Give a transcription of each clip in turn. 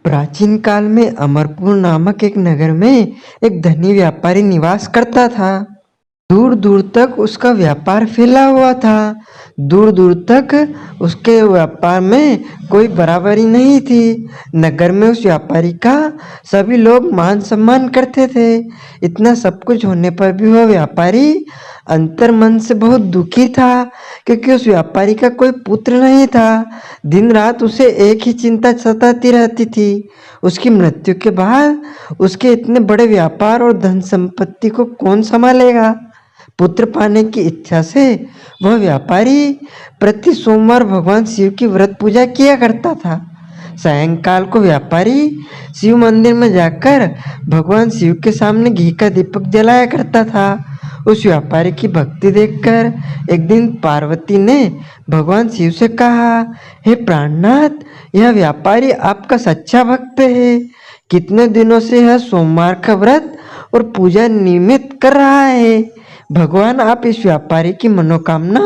प्राचीन काल में अमरपुर नामक एक नगर में एक धनी व्यापारी निवास करता था। दूर दूर तक उसका व्यापार फैला हुआ था। दूर दूर तक उसके व्यापार में कोई बराबरी नहीं थी। नगर में उस व्यापारी का सभी लोग मान सम्मान करते थे। इतना सब कुछ होने पर भी वह व्यापारी अंतर मन से बहुत दुखी था, क्योंकि उस व्यापारी का कोई पुत्र नहीं था। दिन रात उसे एक ही चिंता सताती रहती थी, उसकी मृत्यु के बाद उसके इतने बड़े व्यापार और धन संपत्ति को कौन संभालेगा। पुत्र पाने की इच्छा से वह व्यापारी प्रति सोमवार भगवान शिव की व्रत पूजा किया करता था। सायंकाल को व्यापारी शिव मंदिर में जाकर भगवान शिव के सामने घी का दीपक जलाया करता था। उस व्यापारी की भक्ति देखकर एक दिन पार्वती ने भगवान शिव से कहा, हे प्राणनाथ, यह व्यापारी आपका सच्चा भक्त है। कितने दिनों से यह सोमवार का व्रत और पूजा नियमित कर रहा है। भगवान आप इस व्यापारी की मनोकामना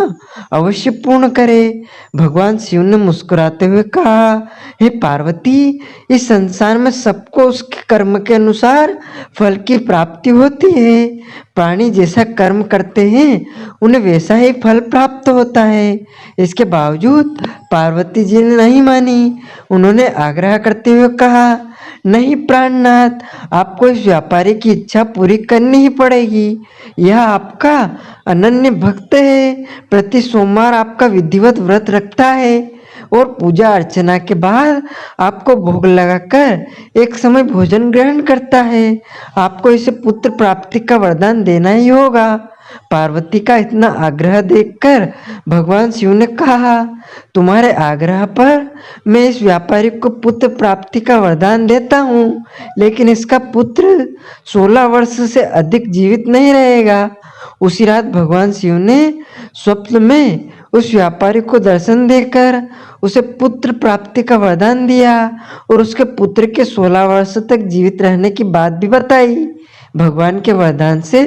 अवश्य पूर्ण करें। भगवान शिव ने मुस्कुराते हुए कहा, हे पार्वती, इस संसार में सबको उसके कर्म के अनुसार फल की प्राप्ति होती है। प्राणी जैसा कर्म करते हैं उन्हें वैसा ही फल प्राप्त होता है। इसके बावजूद पार्वती जी ने नहीं मानी। उन्होंने आग्रह करते हुए कहा, नहीं प्राणनाथ, आपको इस व्यापारी की इच्छा पूरी करनी ही पड़ेगी। यह आपका अनन्य भक्त है, प्रति सोमवार आपका विधिवत व्रत रखता है और पूजा अर्चना के बाद आपको भोग लगाकर एक समय भोजन ग्रहण करता है। आपको इसे पुत्र प्राप्ति का वरदान देना ही होगा। पार्वती का इतना आग्रह देखकर भगवान शिव ने कहा, तुम्हारे आग्रह पर मैं इस व्यापारी को पुत्र प्राप्ति का वरदान देता हूँ, लेकिन इसका पुत्र 16 वर्ष से अधिक जीवित नहीं रहेगा। उसी रात भगवान शिव ने स्वप्न में उस व्यापारी को दर्शन देकर उसे पुत्र प्राप्ति का वरदान दिया और उसके पुत्र के 16 वर्ष तक जीवित रहने की बात भी बताई। भगवान के वरदान से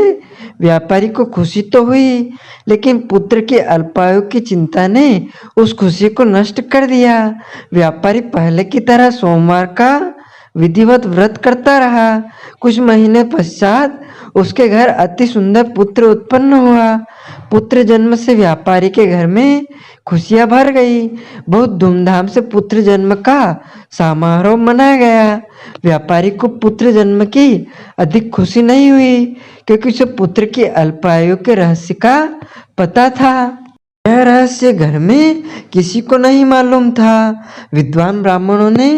व्यापारी को खुशी तो हुई, लेकिन पुत्र के अल्पायु की चिंता ने उस खुशी को नष्ट कर दिया। व्यापारी पहले की तरह सोमवार का विधिवत व्रत करता रहा। कुछ महीने पश्चात उसके घर अति सुंदर पुत्र उत्पन्न हुआ। पुत्र जन्म से व्यापारी के घर में खुशियां भर गई। बहुत धूमधाम से पुत्र जन्म का समारोह मनाया गया। व्यापारी को पुत्र जन्म की अधिक खुशी नहीं हुई, क्योंकि उसे पुत्र की अल्पायु के रहस्य का पता था। यह रहस्य घर में किसी को नहीं मालूम था। विद्वान ब्राह्मणों ने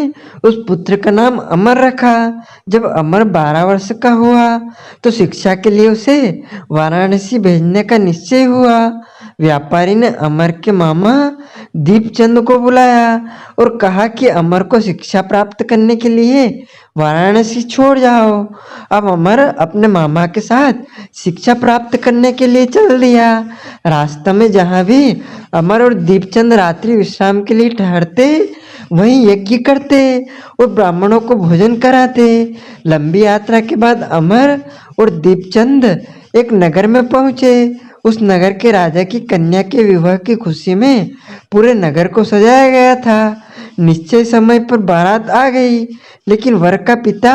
उस पुत्र का नाम अमर रखा। जब अमर 12 वर्ष का हुआ तो शिक्षा के लिए उसे वाराणसी भेजने का निश्चय हुआ। व्यापारी ने अमर के मामा दीपचंद को बुलाया और कहा कि अमर को शिक्षा प्राप्त करने के लिए वाराणसी छोड़ जाओ। अब अमर अपने मामा के साथ शिक्षा प्राप्त करने के लिए चल दिया। रास्ते में जहाँ भी अमर और दीपचंद रात्रि विश्राम के लिए ठहरते, वहीं यज्ञ करते और ब्राह्मणों को भोजन कराते। लंबी यात्रा के बाद अमर और दीपचंद एक नगर में पहुंचे। उस नगर के राजा की कन्या के विवाह की खुशी में पूरे नगर को सजाया गया था। निश्चय समय पर बारात आ गई, लेकिन वर का पिता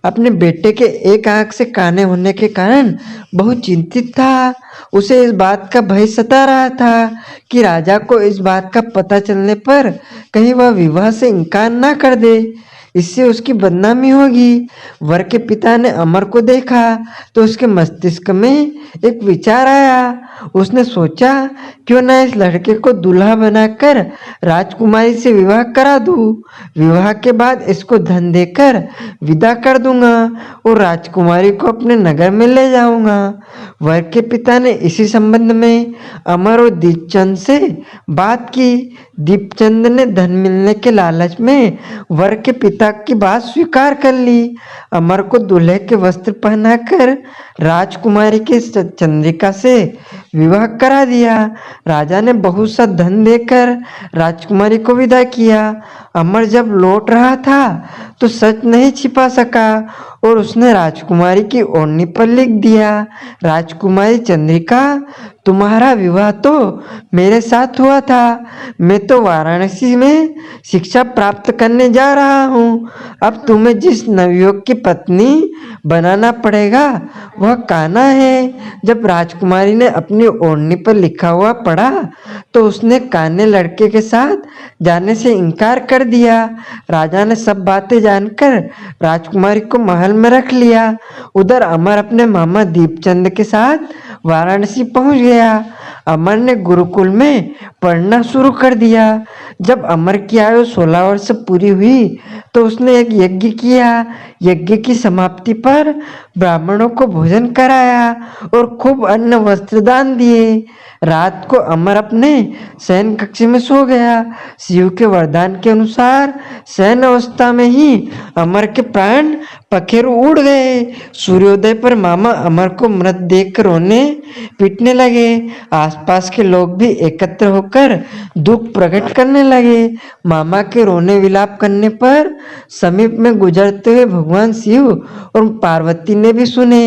अपने बेटे के एक आंख से काने होने के कारण बहुत चिंतित था। उसे इस बात का भय सता रहा था कि राजा को इस बात का पता चलने पर कहीं वह विवाह से इनकार ना कर दे, इससे उसकी बदनामी होगी। वर के पिता ने अमर को देखा तो उसके मस्तिष्क में एक विचार आया। उसने सोचा, क्यों ना इस लड़के को दूल्हा बनाकर राजकुमारी से विवाह करा दूं। विवाह के बाद इसको धन देकर विदा कर दूंगा और राजकुमारी को अपने नगर में ले जाऊंगा। वर के पिता ने इसी संबंध में अमर और दीपचंद से बात की। दीपचंद ने धन मिलने के लालच में वर के पिता की बात स्वीकार कर ली। अमर को दूल्हे के वस्त्र पहनाकर राजकुमारी के चंद्रिका से विवाह करा दिया। राजा ने बहुत सा धन देकर राजकुमारी को विदा किया। अमर जब लौट रहा था तो सच नहीं छिपा सका और उसने राजकुमारी की ओढ़नी पर लिख दिया, राजकुमारी चंद्रिका, तुम्हारा विवाह तो मेरे साथ हुआ था। मैं तो वाराणसी में शिक्षा प्राप्त करने जा रहा हूँ। अब तुम्हें जिस नवयुवक की पत्नी बनाना पड़ेगा वह कान्हा है। जब राजकुमारी ने अपनी ओढ़नी पर लिखा हुआ पढ़ा तो उसने कान्हे लड़के के साथ जाने से इनकार कर दिया। राजा ने सब बातें जानकर राजकुमारी को महल में रख लिया। उधर अमर अपने मामा दीपचंद के साथ वाराणसी पहुंच गया। अमर ने गुरुकुल में पढ़ना शुरू कर दिया। जब अमर की आयु 16 वर्ष पूरी हुई तो उसने एक यज्ञ किया। यज्ञ की समाप्ति पर ब्राह्मणों को भोजन कराया और खूब अन्न वस्त्र दान दिए। रात को अमर अपने शयन कक्ष में सो गया। शिव के वरदान के अनुसार शयन अवस्था में ही अमर के प्राण पखेरु उड़ गए। सूर्योदय पर मामा अमर को मृत देख रोने पीटने लगे। आसपास के लोग भी एकत्र होकर दुख प्रकट करने लगे। मामा के रोने विलाप करने पर समीप में गुजरते हुए भगवान शिव और पार्वती ने भी सुने।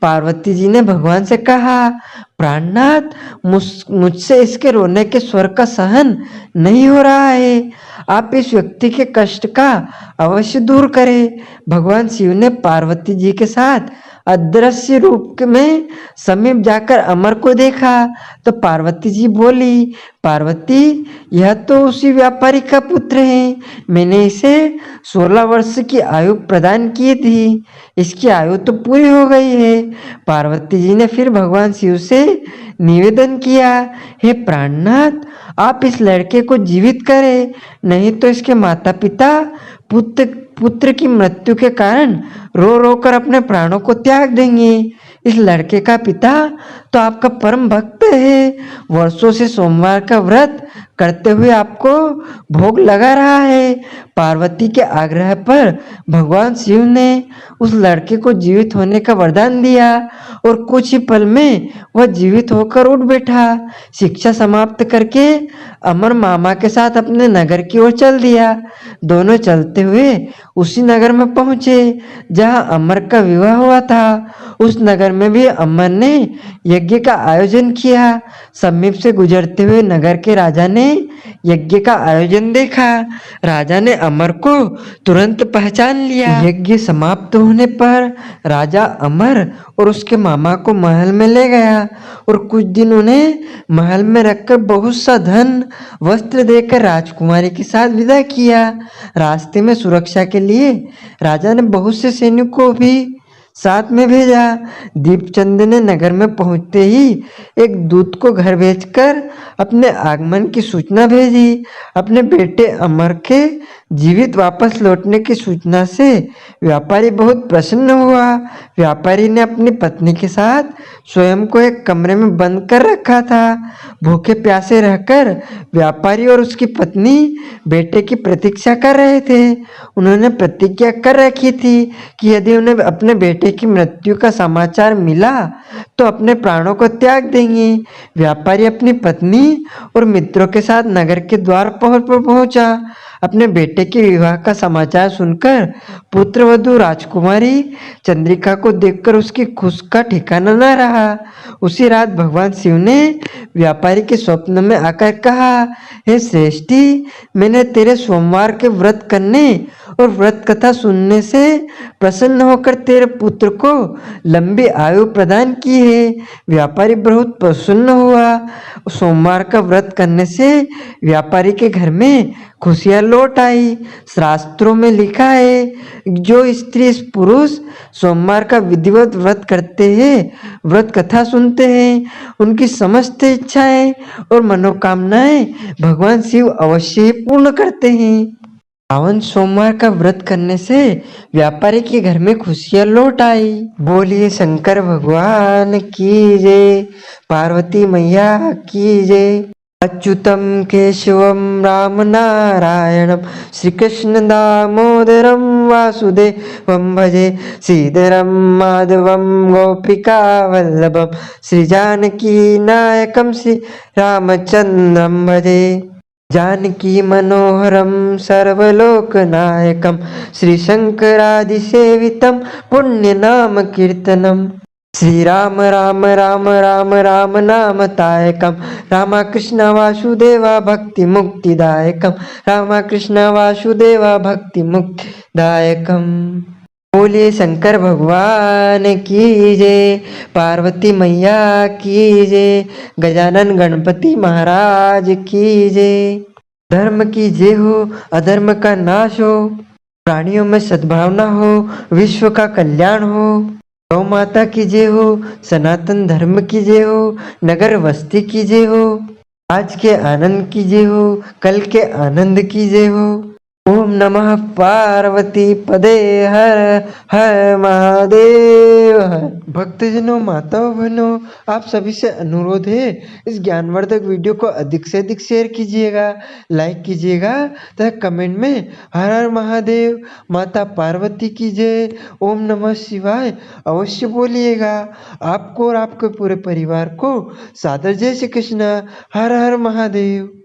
पार्वती जी ने भगवान से कहा, प्राणनाथ, मुझसे इसके रोने के स्वर का सहन नहीं हो रहा है। आप इस व्यक्ति के कष्ट का अवश्य दूर करें। भगवान शिव ने पार्वती जी के साथ अदृश्य रूप में समीप जाकर अमर को देखा तो पार्वती जी बोली, पार्वती, यह तो उसी व्यापारी का पुत्र है। मैंने इसे 16 वर्ष की आयु प्रदान की थी। इसकी आयु तो पूरी हो गई है। पार्वती जी ने फिर भगवान शिव से निवेदन किया, हे प्राणनाथ, आप इस लड़के को जीवित करें, नहीं तो इसके माता पिता पुत्र की मृत्यु के कारण रो रो कर अपने प्राणों को त्याग देंगे। इस लड़के का पिता तो आपका परम भक्त है, वर्षों से सोमवार का व्रत करते हुए आपको भोग लगा रहा है। पार्वती के आग्रह पर भगवान शिव ने उस लड़के को जीवित होने का वरदान दिया और कुछ ही पल में वह जीवित होकर उठ बैठा। शिक्षा समाप्त करके अमर मामा के साथ अपने नगर की ओर चल दिया। दोनों चलते हुए उसी नगर में पहुंचे जहां अमर का विवाह हुआ था। उस नगर में भी अमर ने यज्ञ का आयोजन किया। समीप से गुजरते हुए नगर के राजा ने यज्ञ का आयोजन देखा। राजा ने अमर को तुरंत पहचान लिया। यज्ञ समाप्त होने पर राजा अमर और उसके मामा को महल में ले गया और कुछ दिन उन्हें महल में रखकर बहुत सा धन वस्त्र देकर राजकुमारी के साथ विदा किया। रास्ते में सुरक्षा के लिए राजा ने बहुत से सैनिकों को भी साथ में भेजा। दीपचंद ने नगर में पहुंचते ही एक दूत को घर भेजकर अपने आगमन की सूचना भेजी। अपने बेटे अमर के जीवित वापस लौटने की सूचना से व्यापारी बहुत प्रसन्न हुआ। व्यापारी ने अपनी पत्नी के साथ स्वयं को एक कमरे में बंद कर रखा था। भूखे प्यासे रहकर व्यापारी और उसकी पत्नी बेटे की प्रतीक्षा कर रहे थे। उन्होंने प्रतिज्ञा कर रखी थी कि यदि उन्हें अपने बेटे की मृत्यु का समाचार मिला तो अपने प्राणों को त्याग देंगे। व्यापारी अपनी पत्नी और मित्रों के साथ नगर के द्वार पर पहुंचा। अपने बेटे के विवाह का समाचार सुनकर पुत्रवधू राजकुमारी चंद्रिका को देखकर उसकी खुश का ठिकाना न रहा। उसी रात भगवान शिव ने व्यापारी के स्वप्न में आकर कहा, हे श्रेष्ठी, मैंने तेरे सोमवार के व्रत करने और व्रत कथा सुनने से प्रसन्न होकर तेरे पुत्र को लंबी आयु प्रदान की है। व्यापारी बहुत प्रसन्न हुआ। सोमवार का व्रत करने से व्यापारी के घर में खुशियां लौट आई। शास्त्रों में लिखा है, जो स्त्री पुरुष सोमवार का विधिवत व्रत करते हैं, व्रत कथा सुनते हैं, उनकी समस्त इच्छाएं और मनोकामनाएं भगवान शिव अवश्य ही पूर्ण करते हैं। पावन सोमवार का व्रत करने से व्यापारी के घर में खुशियां लौट आई। बोलिए शंकर भगवान की जय, पार्वती मैया की जय। अच्युतं केशवं रामनारायणं श्रीकृष्ण दामोदरं वासुदेवं भजे श्रीधरं माधवं गोपिकावल्लभं श्रीजानकीनायकं श्रीरामचन्द्रं भजे जानकी मनोहरं सर्वलोकनायकं श्रीशङ्करादिसेवितं पुण्यनामकीर्तनम् श्रीराम राम राम राम राम नामदायकं रामकृष्ण वासुदेवा भक्ति मुक्तिदायकं रामकृष्ण वासुदेवा भक्ति मुक्तिदायकं। बोलिए शंकर भगवान की जय, पार्वती मैया की जय, गजानन गणपति महाराज की जय। धर्म की जय हो, अधर्म का नाश हो, प्राणियों में सद्भावना हो, विश्व का कल्याण हो। गौ माता की जय हो, सनातन धर्म की जय हो, नगर वस्ती की जय हो, आज के आनंद की जय हो, कल के आनंद की जय हो। ओम नमः पार्वती पदे हर हर महादेव हर। भक्तजनों, माताओं, बहनों, आप सभी से अनुरोध है, इस ज्ञानवर्धक वीडियो को अधिक से अधिक शेयर कीजिएगा, लाइक कीजिएगा तथा कमेंट में हर हर महादेव, माता पार्वती की जय, ओम नमः शिवाय अवश्य बोलिएगा। आपको और आपके पूरे परिवार को सादर जय श्री कृष्ण, हर हर महादेव।